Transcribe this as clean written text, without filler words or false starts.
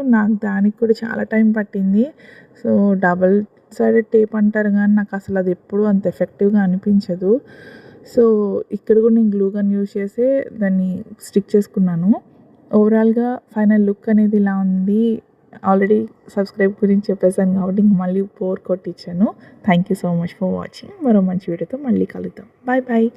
నాకు దానికి కూడా చాలా టైం పట్టింది. సో, డబుల్ సైడెడ్ టేప్ అంటారు గానీ, నాకసలు అది ఎప్పుడూ అంత ఎఫెక్టివ్‌గా అనిపించదు. సో, ఇక్కడ కూడా నేను గ్లూ గన్ యూజ్ చేసే దాన్ని స్టిక్ చేసుకున్నాను. ఓవరాల్‌గా ఫైనల్ లుక్ అనేది ఇలా ఉంది. ఆల్రెడీ సబ్స్క్రైబ్ గురించి చెప్పేసాను కాబట్టి ఇంక మళ్ళీ బోర్ కొట్టించాను. Thank you so much for watching. మరో మంచి వీడియోతో మళ్ళీ కలుద్దాం. Bye bye.